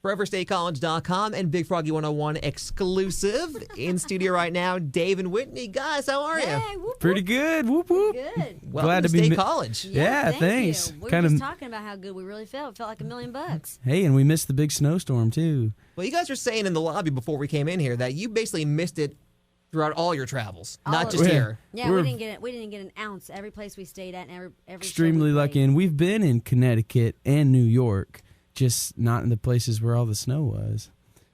ForeverStateCollege.com and Big Froggy 101 exclusive. In studio right now, Dave and Whitney. Guys, how are you? Hey, whoop, Pretty good. Whoop, whoop. good. Welcome Glad to to be State College. Yeah, thanks. You. We Kind were of- just talking about how good we really felt. It felt like $1,000,000. Hey, and we missed the big snowstorm, too. Well, you guys were saying in the lobby before we came in here that you basically missed it throughout all your travels, not just it. here. Yeah, We're- we didn't get an ounce. Every place we stayed at and every show Extremely we lucky. played. And we've been in Connecticut and New York, just not in the places where all the snow was.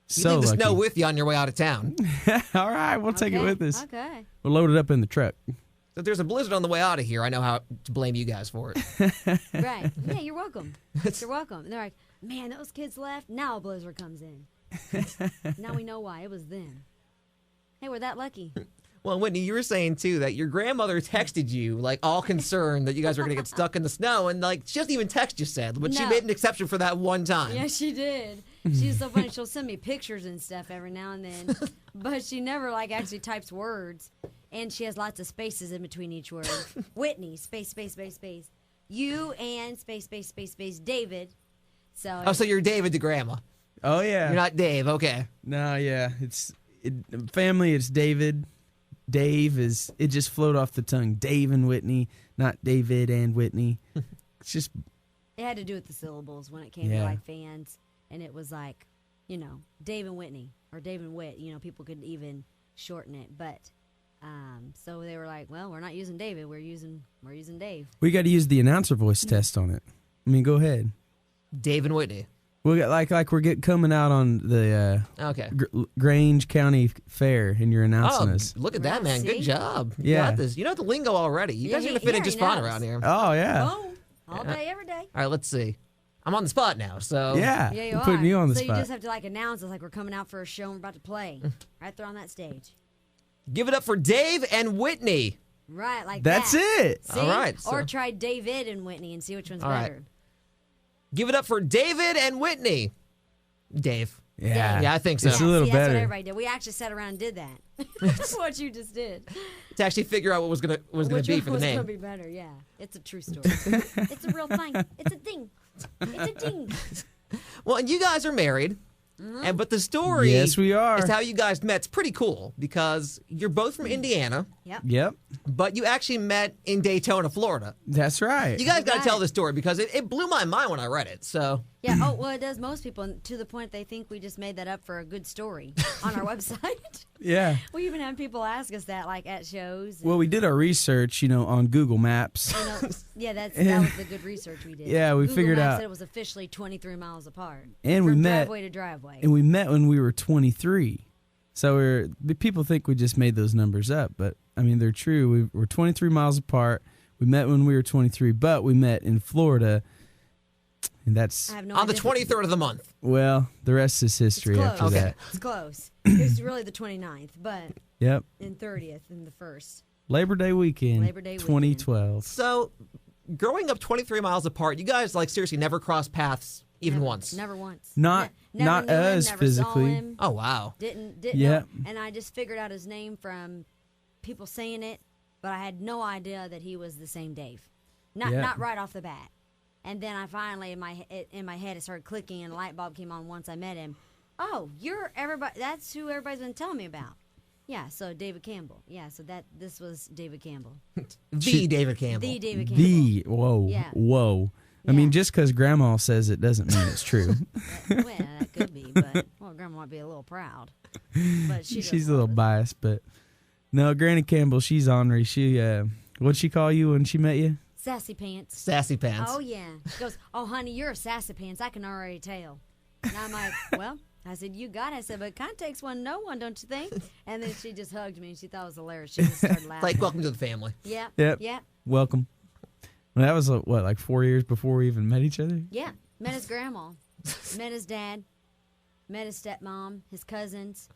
You So leave the lucky. snow with you on your way out of town. All right, we'll take it Okay, with us. Okay. We'll load it up in the truck. So if there's a blizzard on the way out of here, I know how to blame you guys for it. Right. Yeah, you're welcome. You're welcome. And they're like, man, those kids left. Now a blizzard comes in. Now we know why. It was them. Hey, we're that lucky. Well, Whitney, you were saying, too, that your grandmother texted you, like, all concerned that you guys were going to get stuck in the snow. And, like, she doesn't even text you, said, but she No. made an exception for that one time. Yeah, she did. She's so funny. She'll send me pictures and stuff every now and then, but she never like actually types words, and she has lots of spaces in between each word. Whitney, space, space, space, space. You and space, space, space, space. David. So. Oh, so you're David to grandma. Oh, yeah. You're not Dave. Okay. No, yeah. Family, it's David. Dave it just flowed off the tongue. Dave and Whitney, not David and Whitney. It's just, It had to do with the syllables when it came to Yeah. like fans, and it was like, Dave and Whitney or Dave and Whit. People could even shorten it, but. So they were like, well, we're not using David. We're using Dave. we got to use the announcer voice test on it. I mean, go ahead. Dave and Whitney. We got like we're coming out on the Okay. Grange County Fair, and you're announcing Oh, us. look at that, Wow, man. see? Good job. You Yeah. got this. You know the lingo already. You Yeah, guys are going to he fit in already just fine knows. around here. Oh yeah, Boom. All day, every day. All right, let's see. I'm on the spot now, so. yeah. Yeah, you I'm are. putting you on the so spot. you just have to like announce us like we're coming out for a show and we're about to play right there on that stage. Give it up for Dave and Whitney. Right, like That's that. it. See? All right, Or so- try David and Whitney and see which one's All right. better. Give it up for David and Whitney. Dave. Yeah, Yeah, I think so. It's a little see, that's better. what everybody did. We actually sat around and did that. That's what you just did. To actually figure out what was gonna Which be one for the was name. gonna be better? Yeah, it's a true story. It's a real thing. It's a thing. It's a thing. Well, and you guys are married, but the story Yes, we are. is how you guys met. It's pretty cool because you're both from Indiana, Yep. Yep, but you actually met in Daytona, Florida. that's right. You guys got to Right. tell this story because it blew my mind when I read it. So Yeah. Oh, well, it does most people, and to the point they think we just made that up for a good story on our website. Yeah. We even had people ask us that, like at shows. Well, we did our research, on Google Maps. Yeah, that was the good research we did. Yeah, we Google figured Maps out- said it was officially 23 miles apart. And we from met- driveway to driveway. And we met when we were 23. So the people think we just made those numbers up, but I mean they're true. We're 23 miles apart. We met when we were 23, but we met in Florida, and that's I have no on the idea. 23rd of the month. well, the rest is It's history close. after Okay. that. It's close. It's really the 29th, but Yep, in 30th and the 1st. Labor Day weekend, Labor Day weekend. 2012. So growing up 23 miles apart, you guys like seriously never crossed paths even Never- once. Never once. Not- never not knew him, us never physically. Saw him, Oh wow. didn't Yeah. know. And I just figured out his name from people saying it, but I had no idea that he was the same Dave. Yeah. Not right off the bat. And then I finally in my head it started clicking and a light bulb came on once I met him. Oh, you're everybody. That's who everybody's been telling me about. Yeah, so David Campbell. Yeah, so this was David Campbell. The David Campbell. The David Campbell. Whoa, Yeah. whoa. I Yeah. mean, just because Grandma says it doesn't mean it's true. Well, that could be, but Grandma might be a little proud. But She's doesn't a little love it. biased, but no, Granny Campbell, she's ornery. What'd she call you when she met you? Sassy pants. Sassy pants. Oh yeah. She goes, "Oh honey, you're a sassy pants. I can already tell." And I'm like, "Well," I said, "You got it." I said, "But it kind of takes one to know one, don't you think?" And then she just hugged me and she thought it was hilarious. She just started laughing. Like welcome to the family. Yeah. Yep. Yeah. Welcome. Well, that was like 4 years before we even met each other? Yeah. Met his grandma. Met his dad. Met his stepmom. His cousins.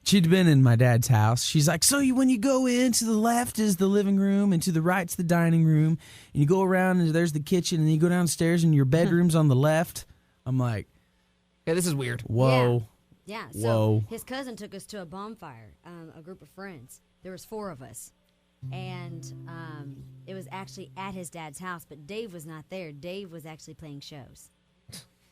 She'd been in my dad's house. She's like, so when you go in, to the left is the living room, and to the right's the dining room, and you go around and there's the kitchen, and then you go downstairs and your bedroom's on the left. I'm like, Yeah, this is weird. whoa. Yeah. So Whoa. his cousin took us to a bonfire, a group of friends. There was 4 of us. And it was actually at his dad's house, but Dave was not there. Dave was actually playing shows.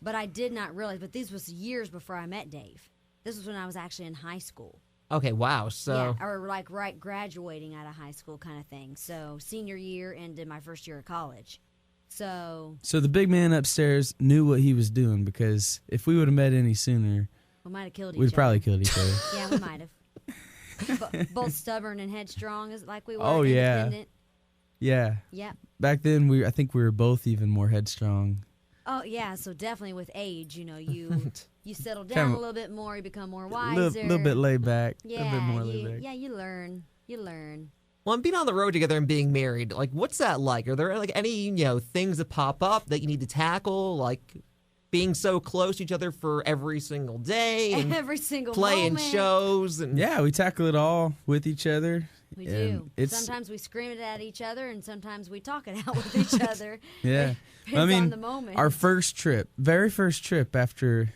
But I did not realize. But this was years before I met Dave. This was when I was actually in high school. Okay, wow. So Yeah, or like right graduating out of high school kind of thing. So senior year into my first year of college. So the big man upstairs knew what he was doing, because if we would have met any sooner, we might have killed each we'd other. probably killed each other. Yeah, we might have. Both stubborn and headstrong, as like we were. Oh, yeah. Independent. Yeah. Yep. Back then, I think we were both even more headstrong. Oh yeah, so definitely with age, you know, you settle down Kinda a little bit more, you become more A wiser. little bit laid back. Yeah, a little bit more laid back. yeah, you learn. You learn. well, and being on the road together and being married, like, what's that like? Are there like any things that pop up that you need to tackle, like being so close to each other for every single day and Every single playing moment. shows and Yeah, we tackle it all with each other. We and do. It's Sometimes we scream it at each other, and sometimes we talk it out with each other. yeah. Depends I mean, on the moment. our very first trip after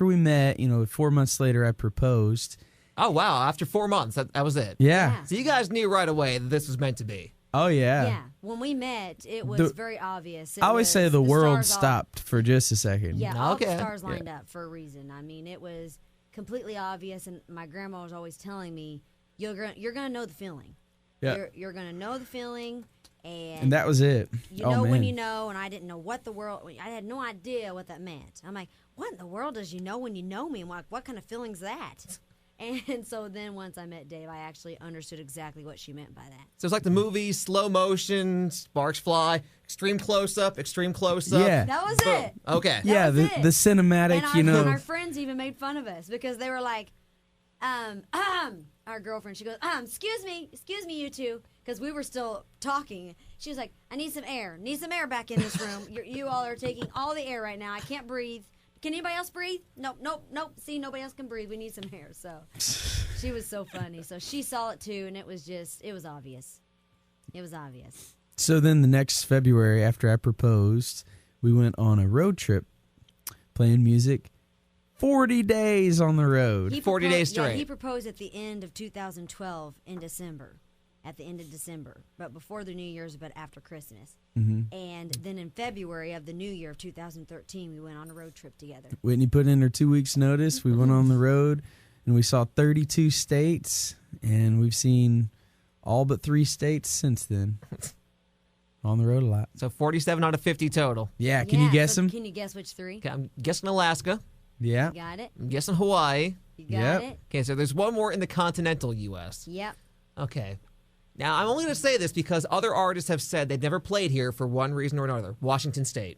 we met, 4 months later, I proposed. oh wow, after 4 months, that was it. Yeah. So you guys knew right away that this was meant to be. Oh yeah. Yeah, when we met, it was The- very obvious. I always say the world stars all- stopped for just a second. Yeah, all the Okay. stars lined up for a reason. I mean, it was completely obvious, and my grandma was always telling me, "You're gonna know the feeling. Yeah. You're gonna know the feeling, And that was it. you oh, know man. when you know." And I didn't know what the world. I had no idea what that meant. I'm like, "What in the world does you know when you know me? And what kind of feeling's that?" And so then once I met Dave, I actually understood exactly what she meant by that. So it's like the movie, slow motion, sparks fly, extreme close up. Yeah. That was Boom. it. Okay. Yeah, was the it. the cinematic, And our friends even made fun of us because they were like, our girlfriend, she goes, excuse me, you two, because we were still talking. She was like, I need some air back in this room. You all are taking all the air right now. I can't breathe. Can anybody else breathe? Nope. See, nobody else can breathe. We need some air. So she was so funny. So she saw it too, and it was obvious. It was obvious. So then the next February, after I proposed, we went on a road trip playing music. 40 days on the road. 40 days Yeah, straight. he proposed at the end of 2012 in December. At the end of December. But before the New Year's, but after Christmas. Mm-hmm. And then in February of the new year of 2013, we went on a road trip together. Whitney put in her 2 weeks notice. We went on the road and we saw 32 states, and we've seen all but 3 states since then. On the road a lot. So 47 out of 50 total. Yeah, can you guess so them? Can you guess which 3? Okay, I'm guessing Alaska. Yeah. You got it? I'm guessing Hawaii. You got Yep. it? Okay, so there's one more in the continental U.S. Yep. Okay. Now, I'm only going to say this because other artists have said they've never played here for one reason or another. Washington State.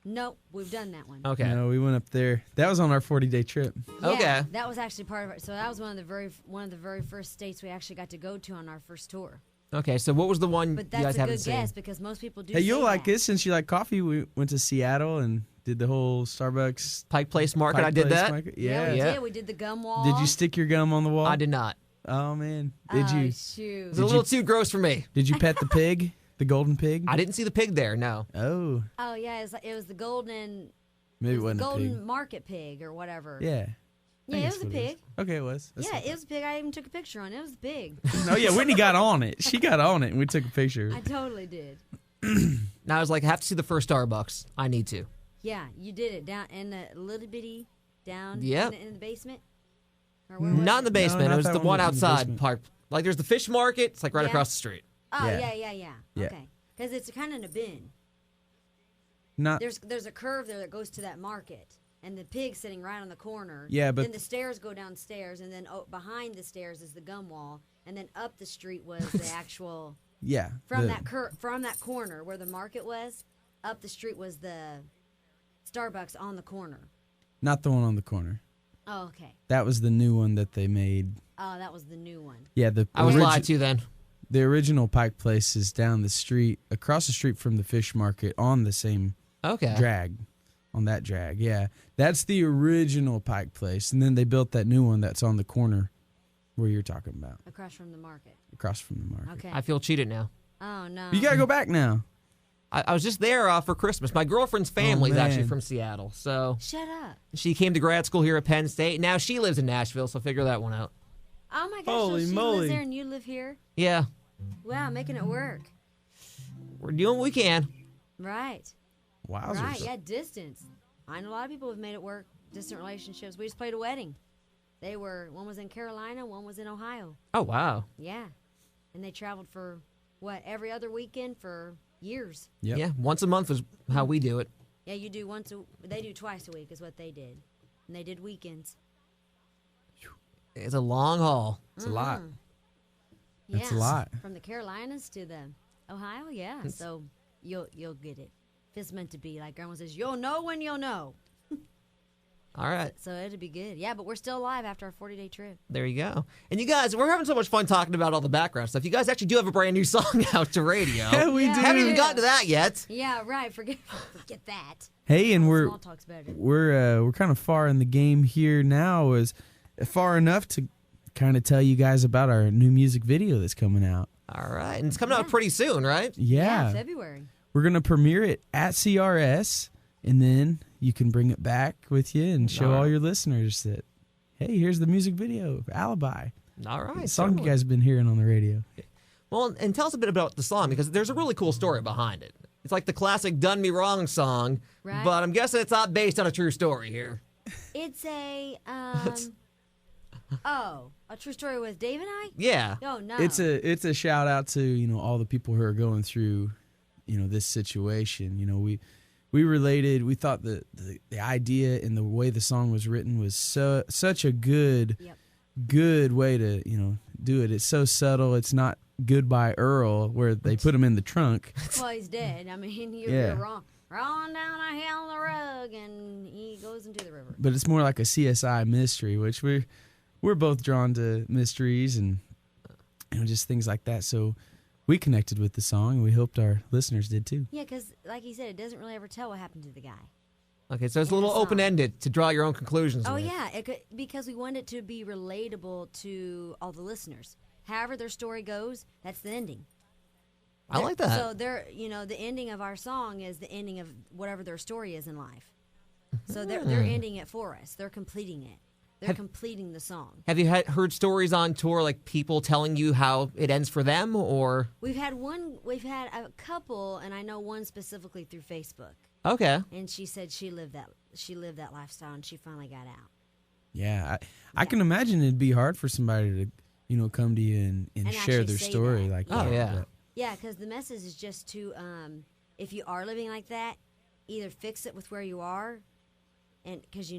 Nope, we've done that one. Okay. No, we went up there. That was on our 40-day trip. Yeah, Okay. that was actually part of it. So that was one of the very first states we actually got to go to on our first tour. Okay, so what was the one But you that's guys a haven't good seen? guess because most people do. Hey, you'll say like that. this since you like coffee. We went to Seattle and did the whole Starbucks. Pike Place Market, Pike I did Place that. Market. Yeah, Yeah. we Yeah. did. We did the gum wall. Did you stick your gum on the wall? I did not. Oh man, did Oh, you? shoot. It was a little too gross for me. Did you pet the pig, the golden pig? I didn't see the pig there, no. Oh, Oh yeah, it was the golden. maybe it the wasn't a golden pig. market pig or whatever. Yeah. I Yeah, it guess was a what pig. Okay, it was. That's Yeah, not it was a pig. I even took a picture on it. It was a pig. bad. Oh yeah, Whitney got on it. She got on it, and we took a picture. I totally did. Now I was like, I have to see the first Starbucks. I need to. Yeah, you did it down in the little bitty down Yep. in the basement. Or where was Not in the it? basement. not it was that the one one in the outside basement. part. Like there's the fish market. It's like right Yeah. across the street. Oh Yeah. yeah. Yeah. Okay, because it's kind of in a bin. Not. There's a curve there that goes to that market, and the pig's sitting right on the corner. Yeah, but- then the stairs go downstairs, and then behind the stairs is the gum wall, and then up the street was the actual Yeah. from the- from that corner where the market was. Up the street was the Starbucks on the corner. Not the one on the corner. Oh, okay. That was the new one that they made. Oh, that was the new one. Yeah, the I was lied to then. The original Pike Place is down the street, across the street from the fish market, on the same Okay. drag. On that drag, yeah. That's the original Pike Place. And then they built that new one that's on the corner where you're talking about, Across from the market. across from the market. Okay. I feel cheated now. Oh no. You got to go back now. I was just there for Christmas. My girlfriend's family's man. actually from Seattle, so Shut up. she came to grad school here at Penn State. Now she lives in Nashville, so figure that one out. Oh my gosh. Holy so she moly. lives there and you live here. Yeah, Wow, making it work. we're doing what we can. Right. Wowzers. Right. Yeah, distance. I know a lot of people have made it work. Distant relationships. We just played a wedding. One was in Carolina, one was in Ohio. Oh, wow. Yeah. And they traveled for, every other weekend for years. Yep. Yeah, once a month is how we do it. Yeah, they do twice a week is what they did. And they did weekends. It's a long haul. It's a lot. Yeah. That's a lot. From the Carolinas to the Ohio, yeah. So you'll get it. If it's meant to be, like Grandma says, you'll know when you'll know. All right. So it'll be good. Yeah, but we're still alive after our 40-day trip. There you go. And you guys, we're having so much fun talking about all the background stuff. You guys actually do have a brand new song out to radio. Yeah, we do. Haven't even gotten to that yet. Yeah, right. Forget that. Hey, and Small talk's better. we're kind of far in the game here now, is far enough to kind of tell you guys about our new music video that's coming out. All right. And it's coming out pretty soon, right? Yeah. February. We're going to premiere it at CRS, and then you can bring it back with you and show all your listeners that, hey, here's the music video, Alibi. All right. The song you guys have been hearing on the radio. Well, and tell us a bit about the song, because there's a really cool story behind it. It's like the classic Done Me Wrong song, Right. but I'm guessing it's not based on a true story here. It's a a true story with Dave and I? Yeah. Oh no. It's a shout out to, all the people who are going through, this situation. We related. We thought the idea and the way the song was written was such a good way to do it. It's so subtle. It's not Goodbye Earl where they put him in the trunk. Well, he's dead. I mean, you're wrong. Rolling down a hill on the rug, and he goes into the river. But it's more like a CSI mystery, which we're both drawn to mysteries and just things like that. So we connected with the song, and we hoped our listeners did too. Yeah, because like he said, it doesn't really ever tell what happened to the guy. Okay, so it's a little open-ended to draw your own conclusions Oh with. yeah, because we want it to be relatable to all the listeners. However their story goes, that's the ending. I like that. So the ending of our song is the ending of whatever their story is in life. So they're ending it for us. They're completing it. They're completing the song. Have you heard stories on tour, like people telling you how it ends for them, or? We've had a couple, and I know one specifically through Facebook. Okay. And she said she lived that lifestyle, and she finally got out. Yeah, I can imagine it'd be hard for somebody to, come to you and share actually their say story that. like Oh, that. yeah. But Yeah, because the message is just to, if you are living like that, either fix it with where you are, and because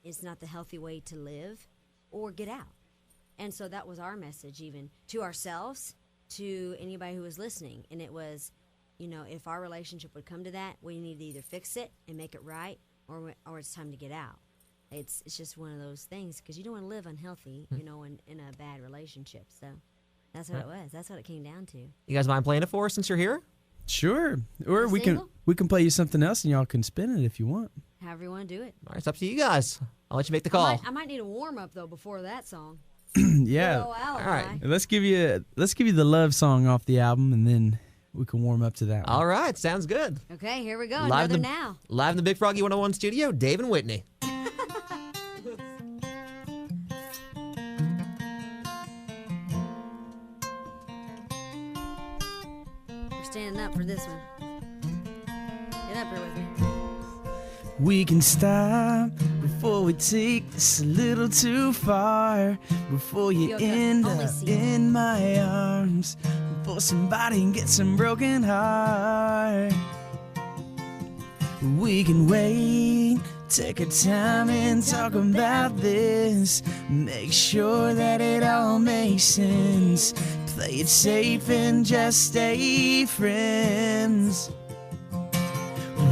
it's not the healthy way to live, or get out. And so that was our message, even to ourselves, to anybody who was listening. And it was, if our relationship would come to that, we need to either fix it and make it right, or it's time to get out. It's just one of those things, because you don't want to live unhealthy, in a bad relationship. So that's what it was. That's what it came down to. You guys mind playing it for us since you're here? sure, or A we single? can play you something else and y'all can spin it if you want. However you want to do it. All right, it's up to you guys. I'll let you make the call. I might need a warm up though before that song. Yeah. Oh, Alibi. All right. Let's give you the love song off the album, and then we can warm up to that one. All right, sounds good. Okay, here we go. Live Another in the- now. Live in the Big Froggy 101 studio, Dave and Whitney. We're standing up for this one. Get up here with me. We can stop before we take this a little too far. Before you Feel good. end Only up see. in my arms. Before somebody gets some broken heart. We can wait, take our time and talk about this. Make sure that it all makes sense. Play it safe and just stay friends.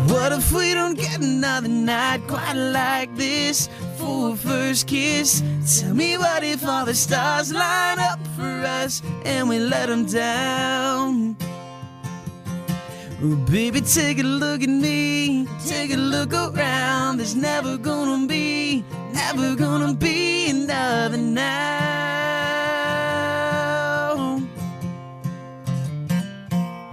What if we don't get another night quite like this for a first kiss? Tell me, what if all the stars line up for us and we let them down? Oh, baby, take a look at me, take a look around. There's never gonna be another now.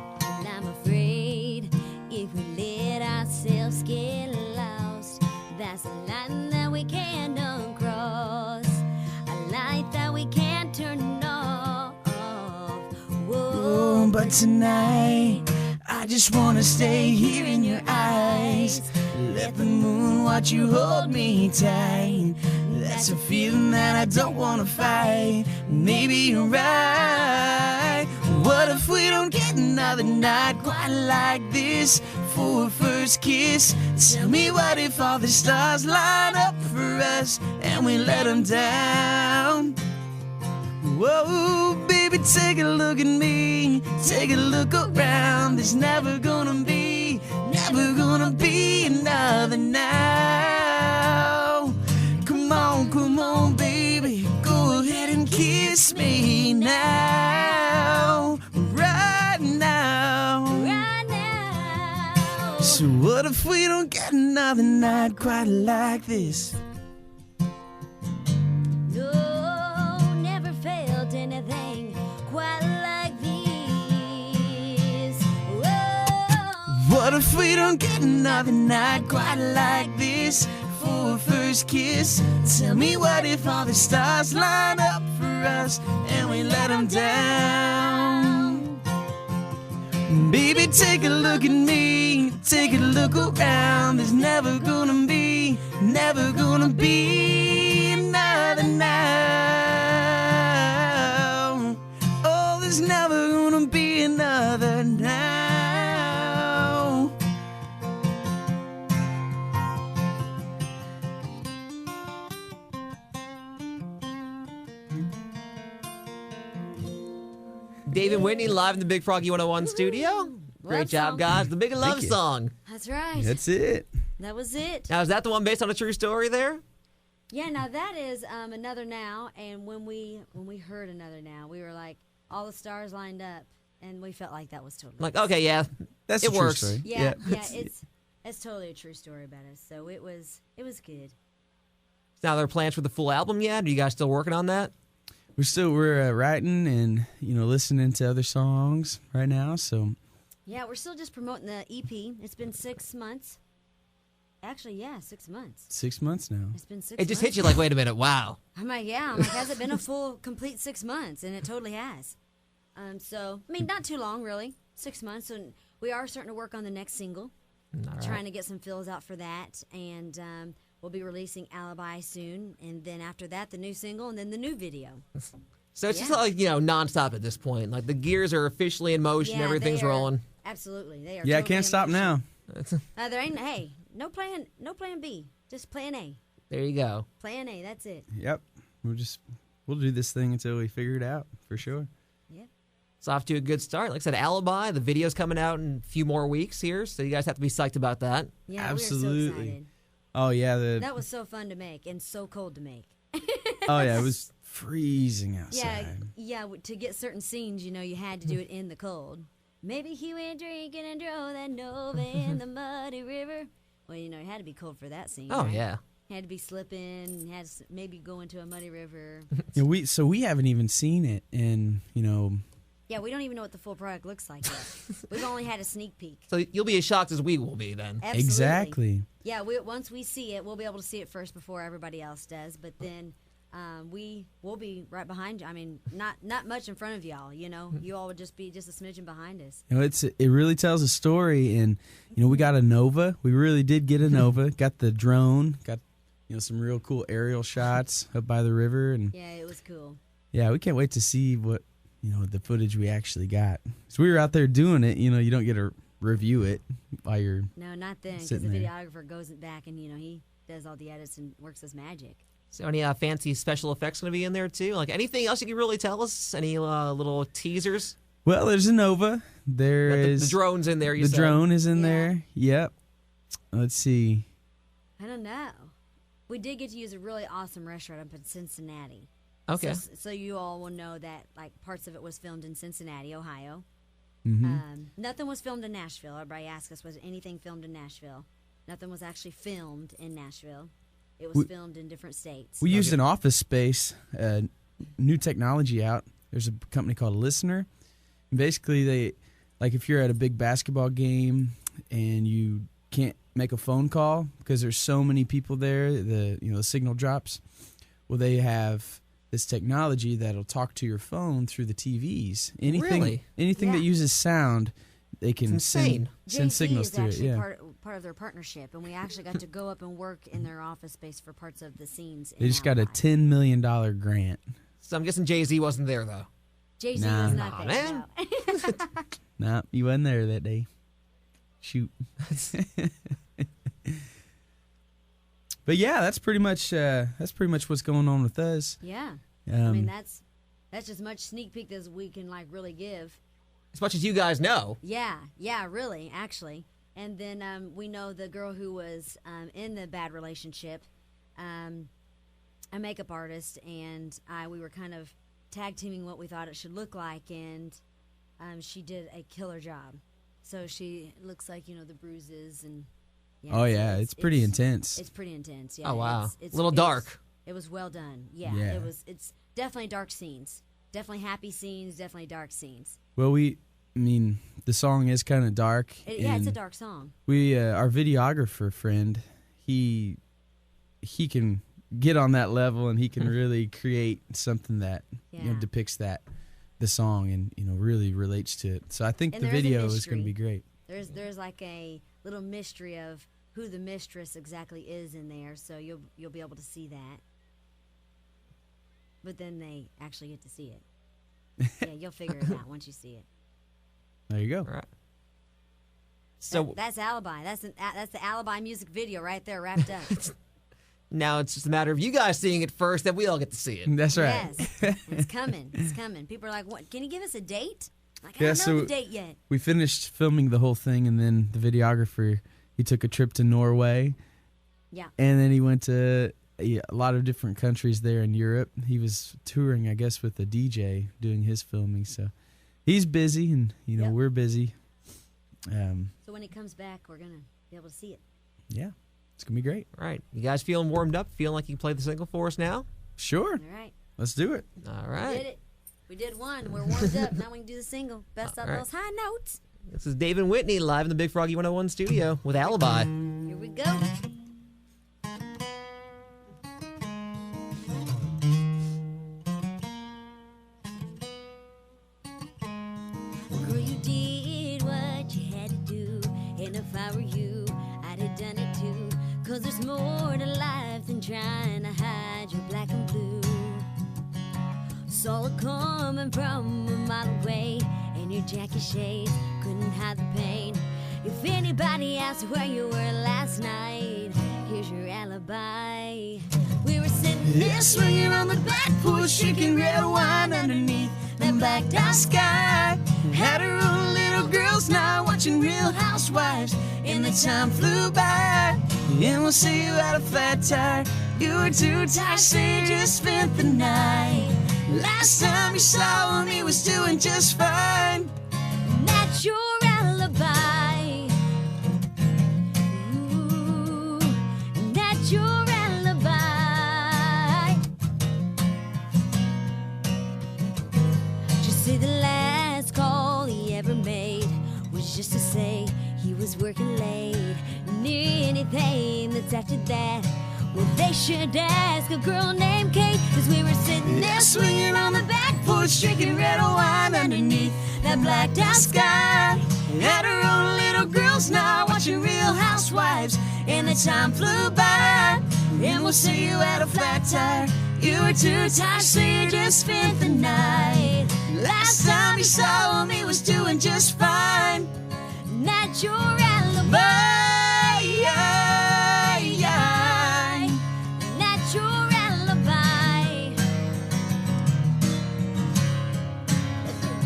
And I'm afraid if we let ourselves get lost, that's a line that we can't uncross, a light that we can't turn off. Whoa, Oh, but tonight I just wanna stay here in your eyes. Let the moon watch you hold me tight. That's a feeling that I don't wanna fight. Maybe you're right. What if we don't get another night quite like this for a first kiss? Tell me, what if all the stars line up for us and we let them down? Whoa, baby, take a look at me. Take a look around. There's never gonna be another now. Come on, baby, go ahead and kiss me now. Right now. So what if we don't get another night quite like this? Anything quite like this. Whoa. What if we don't get another night quite like this for a first kiss? Tell me, what if all the stars line up for us and we let them down? Baby, take a look at me. Take a look around. There's never gonna be another night. There's never gonna be another now. David Whitney live in the Big Froggy 101 studio. Great Love job, song. guys. The Big Love Thank you. Song. That's right. That's it. That was it. Now, is that the one based on a true story there? Yeah, now that is Another Now, and when we heard Another Now, we were like, all the stars lined up, and we felt like that was totally Like, okay, yeah, That's it a true works. story. yeah, it's totally a true story about us. So it was good. Now, there are plans for the full album yet? Are you guys still working on that? We're writing and listening to other songs right now. So Yeah, we're still just promoting the EP. It's been 6 months. Actually, yeah, 6 months. 6 months now. It's been 6 It months. just hit you like, wait a minute, wow. I'm like, has it been a full, complete 6 months? And it totally has. So, I mean, not too long, really. 6 months. And we are starting to work on the next single. All right. Trying to get some fills out for that. And we'll be releasing Alibi soon. And then after that, the new single and then the new video. So it's just Yeah. like, nonstop at this point. Like the gears are officially in motion, Yeah, everything's they are- rolling. Absolutely. They are Yeah, I totally can't in stop motion. now. There ain't, no plan B. Just plan A. There you go. Plan A, that's it. Yep. We'll do this thing until we figure it out for sure. Yeah. It's off to a good start. Like I said, Alibi, the video's coming out in a few more weeks here, so you guys have to be psyched about that. Yeah, Absolutely. we were so excited. Oh yeah, That was so fun to make and so cold to make. oh yeah, it was freezing outside. Yeah, to get certain scenes, you had to do it in the cold. Maybe he went drinking and drove that Nova in the muddy river. Well, it had to be cold for that scene. Oh, right? yeah. Had to be slipping, maybe go into a muddy river. Yeah, we haven't even seen it, and Yeah, we don't even know what the full product looks like yet. We've only had a sneak peek. So you'll be as shocked as we will be then. Absolutely. exactly. Yeah, once we see it, we'll be able to see it first before everybody else does. But then we'll be right behind you. I mean, not much in front of y'all. You all would just be just a smidgen behind us. It really tells a story, and we got a Nova. We really did get a Nova. Got the drone. Got some real cool aerial shots up by the river, and Yeah, it was cool. yeah, we can't wait to see what the footage we actually got. So we were out there doing it. You don't get to review it while you're No, not then, because sitting the there. videographer goes back and he does all the edits and works his magic. So any fancy special effects going to be in there too? Like anything else you can really tell us? Any little teasers? Well, there's a Nova. There The is drone's in there, you the said. drone is in Yeah. there. Yep. Let's see. I don't know. We did get to use a really awesome restaurant up in Cincinnati. Okay. So you all will know that parts of it was filmed in Cincinnati, Ohio. Mm-hmm. Nothing was filmed in Nashville. Everybody asked us, was anything filmed in Nashville? Nothing was actually filmed in Nashville. It was filmed in different states. We used an office space, new technology out. There's a company called Listener. And basically, if you're at a big basketball game and you can't make a phone call because there's so many people there, the signal drops. Well, they have this technology that'll talk to your phone through the TVs. Anything Really? that Yeah. uses sound, they can It's insane. send JC signals is through it. actually Yeah, part of their partnership, and we actually got to go up and work in their office space for parts of the scenes. they just got a $10 million grant. So I'm guessing Jay-Z wasn't there, though. JC Nah. was not Nah, there. man. No. Nah, you wasn't there that day. Shoot. But yeah, that's pretty much what's going on with us. Yeah, I mean Um, that's as much sneak peek as we can like really give. As much as you guys know. Yeah, really, actually. And then we know the girl who was in the bad relationship, a makeup artist, and we were kind of tag teaming what we thought it should look like, and she did a killer job. So she looks like, the bruises and. Yeah, oh yeah, it's pretty intense. It's pretty intense. Yeah. Oh, wow. It's A little dark. It was well done. Yeah. Yeah. It's definitely dark scenes. Definitely happy scenes. Definitely dark scenes. Well, the song is kind of dark. Yeah, it's a and dark song. We, our videographer friend, he can get on that level, and he can really create something that Yeah. depicts the song, and really relates to it. So I think And the there is a video is going to mystery. be great. There's like a little mystery of who the mistress exactly is in there, so you'll be able to see that. But then they actually get to see it. Yeah, you'll figure it out once you see it. There you go. All right. So That's Alibi. That's the Alibi music video right there, wrapped up. now it's just a matter of you guys seeing it first, that we all get to see it. That's right. Yes, it's coming. It's coming. People are like, "What? Can you give us a date?" Like, I Yeah, don't know so- the date yet. We finished filming the whole thing, and then the videographer, he took a trip to Norway, Yeah. and then he went to a lot of different countries there in Europe. He was touring, I guess, with a DJ doing his filming. So he's busy, and Yep. we're busy. So when it comes back, we're gonna be able to see it. Yeah, it's gonna be great. All right. You guys feeling warmed up? Feeling like you can play the single for us now? Sure, All right. let's do it. All We right. did it. We did one. We're warmed up. Now we can do the single. Best of All right. those high notes. This is Dave and Whitney live in the Big Froggy 101 studio with Alibi. Here we go. Girl, you did what you had to do. And if I were you, I'd have done it too. 'Cause there's more to life than trying to hide your black and blue. Saw it coming from a mile away, and your jacket shades couldn't hide the pain. If anybody asks where you were last night, here's your alibi. We were sitting there swinging on the back porch, drinking red wine underneath the blacked out sky. Had our own little girls now watching Real Housewives, and the time flew by. And we'll see you at a flat tire. You were too tired, so you just spent the night. Last time you saw him, he was doing just fine. And that's your alibi. Ooh, and that's your alibi. Just say the last call he ever made was just to say he was working late. And anything that's after that, well, they should ask a girl named Kate. 'Cause we were sitting there swinging on the back porch, drinking red wine underneath that blacked out sky. Had our own little girls now watching Real Housewives, and the time flew by. And we'll see you at a flat tire. You were too tired, so you just spent the night. Last time you saw him, he was doing just fine. Not your alibi. Not your alibi.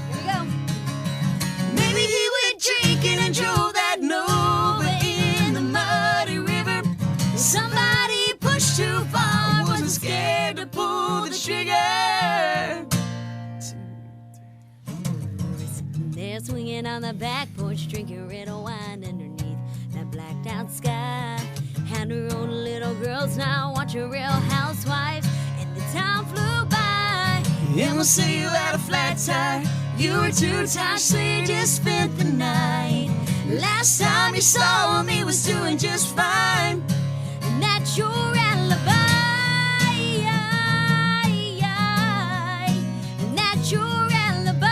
Here we go. Maybe he went drinking and drove that Nova in the muddy river. Somebody pushed too far, wasn't scared to pull the trigger. They're swinging on the back porch, drinking red wine underneath that blacked out sky. Had her own little girls now watching Real Housewives, and the time flew by. And we'll see you at a flat tire. You were too tired, so you just spent the night. Last time you saw him, he was doing just fine. And that's your alibi. And that's your alibi.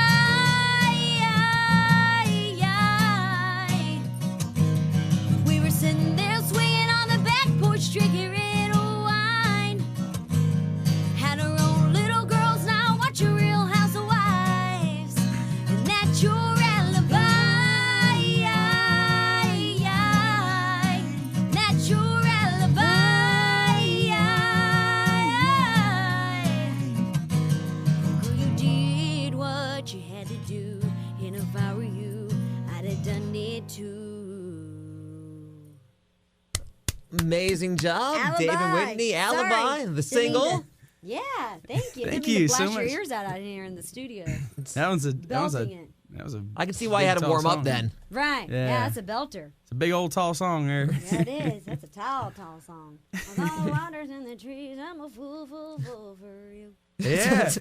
Amazing job, Alibi. Dave and Whitney. Alibi, Sorry. the Didn't single. mean to- Yeah, thank you. Thank Didn't mean you to so blast your much. ears out here in the studio. That was a Belting it. that was a I can see why you big, had to tall warm up song. then. Right. Yeah. Yeah. That's a belter. It's a big old tall song there. Yeah, it is. That's a tall, tall song. With all the waters in the trees, I'm a fool for you. Yeah.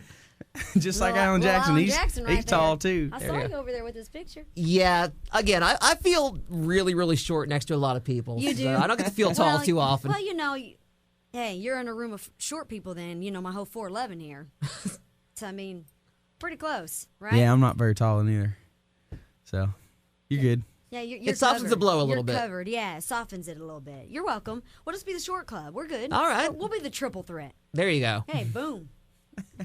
Just like Little- Alan little Jackson. Alan He's Jackson right he's tall there. too. I There saw you you over there with his picture. Yeah, again, I feel really, really short next to a lot of people. You so do? I don't get to feel tall Well, too often. Well, hey, you're in a room of short people then, my whole 4'11 here. So, I mean, pretty close, right? Yeah, I'm not very tall either. So you're good. Yeah, you're It softens the covered. blow a You're little bit. covered, yeah. It softens it a little bit. You're welcome. We'll just be the short club. We're good. All right. We'll be the triple threat. There you go. Hey, boom.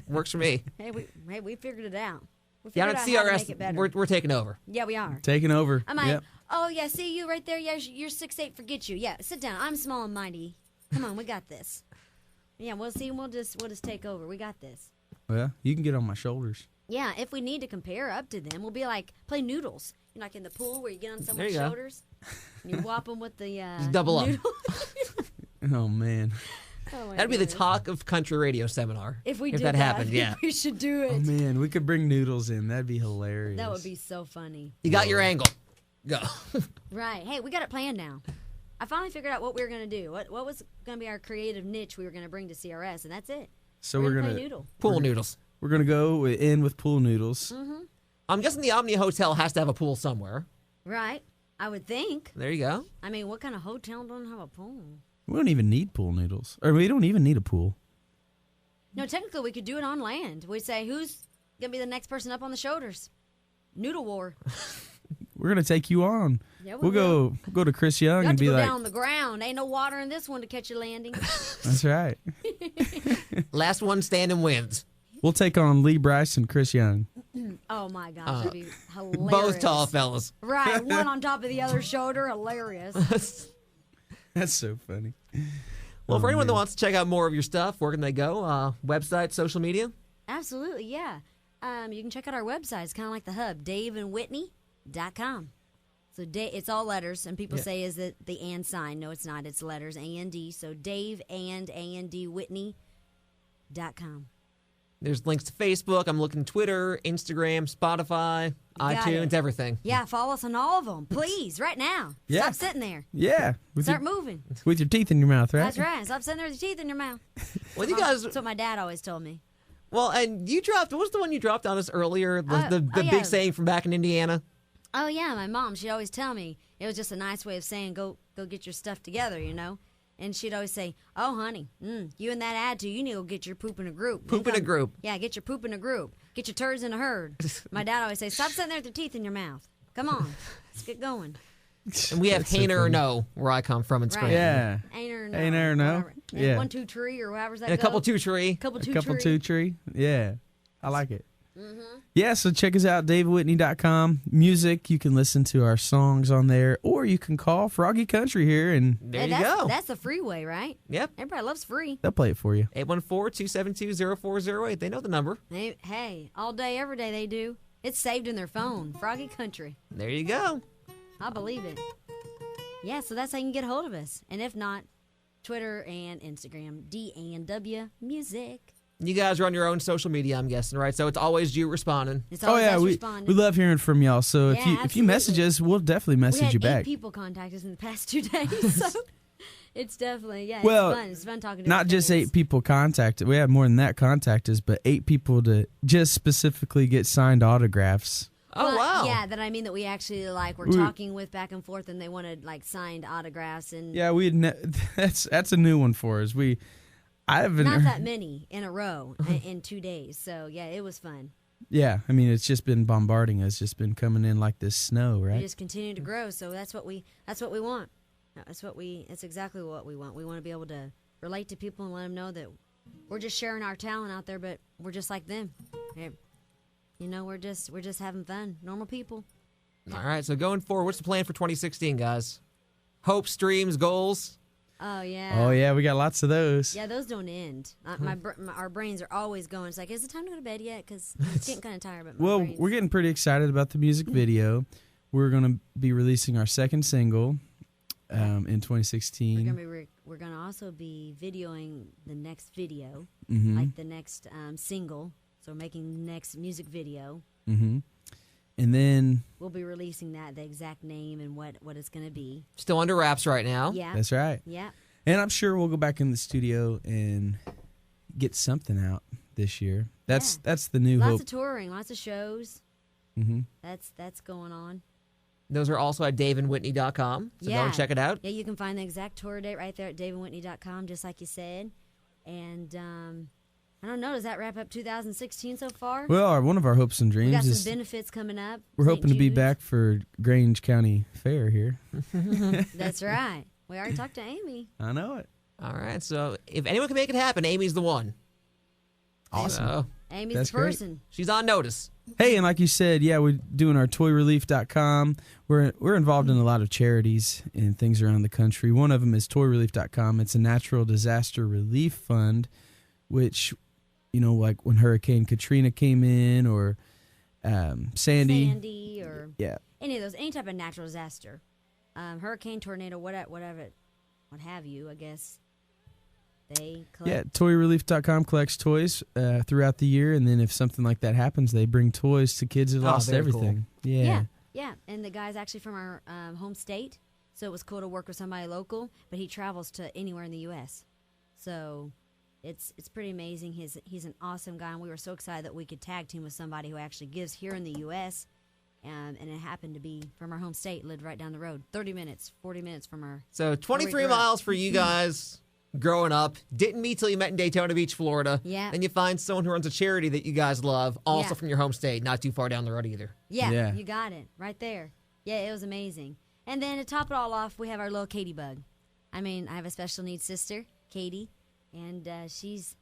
Works for me. Hey, we figured it out. We Down figured at out how to make CRS, it better. we're taking over. Yeah, we are. Taking over. I'm like, Yep. oh yeah, see you right there. Yeah, you're 6'8". Forget you. Yeah, sit down. I'm small and mighty. Come on, we got this. Yeah, we'll see. We'll just take over. We got this. Well, you can get on my shoulders. Yeah, if we need to compare up to them, we'll be like play noodles. Like in the pool where you get on There someone's you go. shoulders and you whop them with the Just double up. noodle. Oh man. Oh, my That'd be the goodness. talk of country radio seminar. If we if did that happened, I think yeah. we should do Oh it. man, we could bring noodles in. That'd be hilarious. That would be so funny. You got your angle. Go. Right. Hey, we got it planned now. I finally figured out what we were going to do. What was going to be our creative niche we were going to bring to CRS, and that's it. So we're we're gonna gonna play noodle. Pool noodles. we're gonna go in with pool noodles. Mm-hmm. I'm guessing the Omni Hotel has to have a pool somewhere. Right. I would think. There you go. I mean, what kind of hotel don't have a pool? We don't even need pool noodles, or we don't even need a pool. No, technically, we could do it on land. We'd say, who's going to be the next person up on the shoulders? Noodle war. We're gonna take you on. Yeah, We'll go to Chris Young You have and to be go like, down on the ground. Ain't no water in this one to catch you landing. "That's right." Last one standing wins. We'll take on Lee Bryce and Chris Young. Oh, my gosh. That'd be hilarious. Both tall fellas. Right. One on top of the other shoulder. Hilarious. That's so funny. Well, for Oh, anyone that man. wants to check out more of your stuff, where can they go? Website, social media? Absolutely, yeah. You can check out our website. It's kind of like the hub, daveandwhitney.com. So it's all letters, and people Yeah. say, is it the and sign? No, it's not. It's letters, A-N-D. So Dave and A-N-D Whitney.com. There's links to Facebook. I'm looking Twitter, Instagram, Spotify, got iTunes, it. everything. Yeah, follow us on all of them, please, right now. Yeah. Stop sitting there. Yeah, with Start your, moving. with your teeth in your mouth, right? That's right. Stop sitting there with your teeth in your mouth. Well, you guys. That's what my dad always told me. Well, and you dropped. What was the one you dropped on us earlier? The yeah. big saying from back in Indiana. Oh yeah, my mom. She'd always tell me it was just a nice way of saying go get your stuff together, And she'd always say, "Oh, honey, you and that attitude, you need to go get your poop in a group. Poop in a group. Yeah, get your poop in a group. Get your turds in a herd." My dad always say, "Stop sitting there with your teeth in your mouth. Come on, let's get going." And we have That's so Hainer or funny. No, where I come from in Right. Scranton. Yeah. Ain't there no? Ain't there no? whatever. Yeah. 1, 2, 3, or however's that And a go. couple two tree. Couple A two couple tree. two tree. Yeah. I like it. Mm-hmm. Yeah, so check us out, davidwhitney.com. Music, you can listen to our songs on there, or you can call Froggy Country here, and There Hey, you go. That's the freeway, right? Yep. Everybody loves free. they'll play it for you. 814-272-0408. They know the number. Hey, all day, every day they do. It's saved in their phone. Froggy Country. There you go. I believe it. Yeah, so that's how you can get a hold of us. And if not, Twitter and Instagram, D&W Music. You guys are on your own social media, I'm guessing, right? So it's always you responding. It's Oh always yeah, us we responding. love hearing from y'all. So if Yeah, you absolutely. message us, we'll definitely We message had you 8 back. people contact us in the past 2 days, so it's definitely, yeah, Well, it's fun. It's fun talking to Not our just fans. 8 people contacted. We have more than that contact us, but 8 people to just specifically get signed autographs. Oh, Well, wow. Yeah, that I mean that we actually, we're talking with back and forth, and they wanted, signed autographs, and Yeah, that's a new one for us. I haven't. not that many in a row in 2 days. So, yeah, it was fun. Yeah, I mean it's just been bombarding us, just been coming in like this snow, We right? just continue to grow, so that's what we want. That's exactly what we want. We want to be able to relate to people and let them know that we're just sharing our talent out there, but we're just like them. Hey, we're just having fun, normal people. All right, so going forward, what's the plan for 2016, guys? Hopes, dreams, goals? Oh yeah. Oh yeah, we got lots of those. Yeah, those don't end. Our brains are always going. It's like, is it time to go to bed yet? Because it's getting kind of tired. But Well, brains. we're getting pretty excited about the music video. We're going to be releasing our second single in 2016. We're gonna also be videoing the next video, Mm-hmm. like the next single. So we're making the next music video. Mm-hmm. And then We'll be releasing that, the exact name and what it's gonna be. Still under wraps right now. Yeah. that's right. Yeah. And I'm sure we'll go back in the studio and get something out this year. That's the new Lots hope. of touring, lots of shows. Mm-hmm. That's going on. Those are also at daveandwhitney.com. So go and check it out. Yeah, you can find the exact tour date right there at daveandwhitney.com, just like you said. And I don't know, does that wrap up 2016 so far? Well, one of our hopes and We got dreams some is benefits coming up. we're St. hoping to be Jude's. back for Grange County Fair here. That's right. We already talked to Amy. I know it. All right. So if anyone can make it happen, Amy's the one. Awesome. So Amy's That's the great. person. she's on notice. Hey, and like you said, yeah, we're doing our toyrelief.com. We're involved in a lot of charities and things around the country. One of them is toyrelief.com. It's a natural disaster relief fund, which, you know, like when Hurricane Katrina came in or Sandy. Or Yeah. any of those, any type of natural disaster. Hurricane, tornado, whatever, what have you, I guess. They collect. Yeah, toyrelief.com collects toys throughout the year, and then if something like that happens, they bring toys to kids who lost very everything. Yeah. And the guy's actually from our home state, so it was cool to work with somebody local, but he travels to anywhere in the U.S. So it's pretty amazing. He's an awesome guy, and we were so excited that we could tag team with somebody who actually gives here in the U.S., and it happened to be from our home state, lived right down the road, 30 minutes, 40 minutes from our... So 23 grew up. miles for you guys growing up. Didn't meet till you met in Daytona Beach, Florida. Yeah. Then you find someone who runs a charity that you guys love, also Yeah. from your home state, not too far down the road either. Yeah, you got it. Right there. Yeah, it was amazing. And then to top it all off, we have our little Katie bug. I mean, I have a special needs sister, Katie, and she's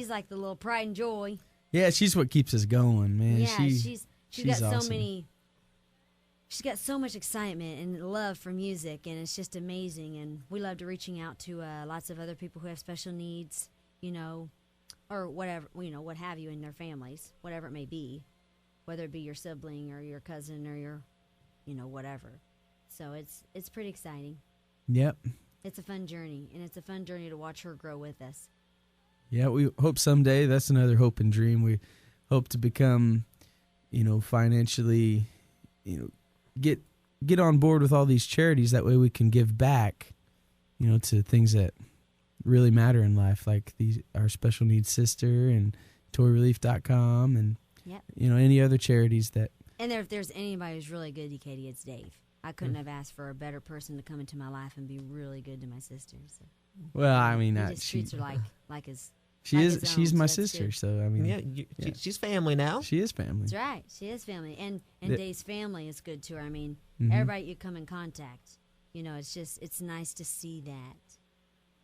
like the little pride and joy. Yeah, she's what keeps us going, man. Yeah, she's got awesome. so many. She's got so much excitement and love for music, and it's just amazing. And we love to reaching out to lots of other people who have special needs, you know, or whatever, you know, what have you in their families, whatever it may be, whether it be your sibling or your cousin or your, you know, whatever. So it's pretty exciting. Yep. It's a fun journey, and it's a fun journey to watch her grow with us. Yeah, we hope someday, that's another hope and dream. We hope to become, you know, financially, you know, get on board with all these charities. That way we can give back, you know, to things that really matter in life, like our special needs sister and toyrelief.com and, Yep. you know, any other charities that. And if there's anybody who's really good to Katie, it's Dave. I couldn't have asked for a better person to come into my life and be really good to my sister. So Well, I mean, he just treats her like his. she's his own, my so that's sister, good. so I mean, Yeah, she's family now. she is family. That's right. She is family, and The- Dave's family is good to her. I mean, Mhm. everybody you come in contact, you know, it's nice to see that,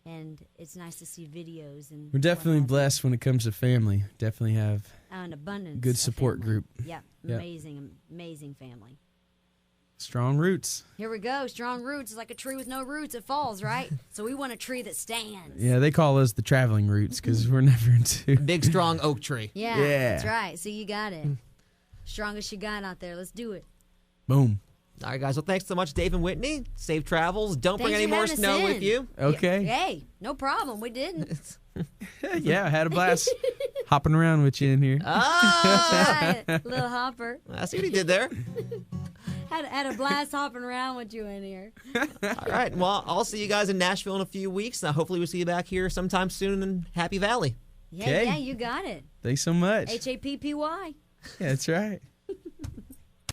and it's nice to see videos and. We're definitely whatnot. blessed when it comes to family. Definitely have An abundance. good of support family. group. Yep, Yep. amazing family. strong roots. Here we go. Strong roots is like a tree with no roots. It falls, right? So we want a tree that stands. Yeah, they call us the traveling roots because we're never into. Big, strong oak tree. Yeah, Yeah. that's right. So you got it. Strongest you got out there. Let's do it. Boom. All right, guys. Well, thanks so much, Dave and Whitney. Safe travels. Don't bring Thanks any for more having us snow in. with you. Okay. Hey, no problem. We didn't. Yeah, I had a blast hopping around with you in here. Ah! Right, little hopper. I see what he did there. Had a blast hopping around with you in here. All right. Well, I'll see you guys in Nashville in a few weeks. Hopefully, we'll see you back here sometime soon in Happy Valley. Yeah, Okay. yeah, you got it. Thanks so much. HAPPY. Yeah, that's right.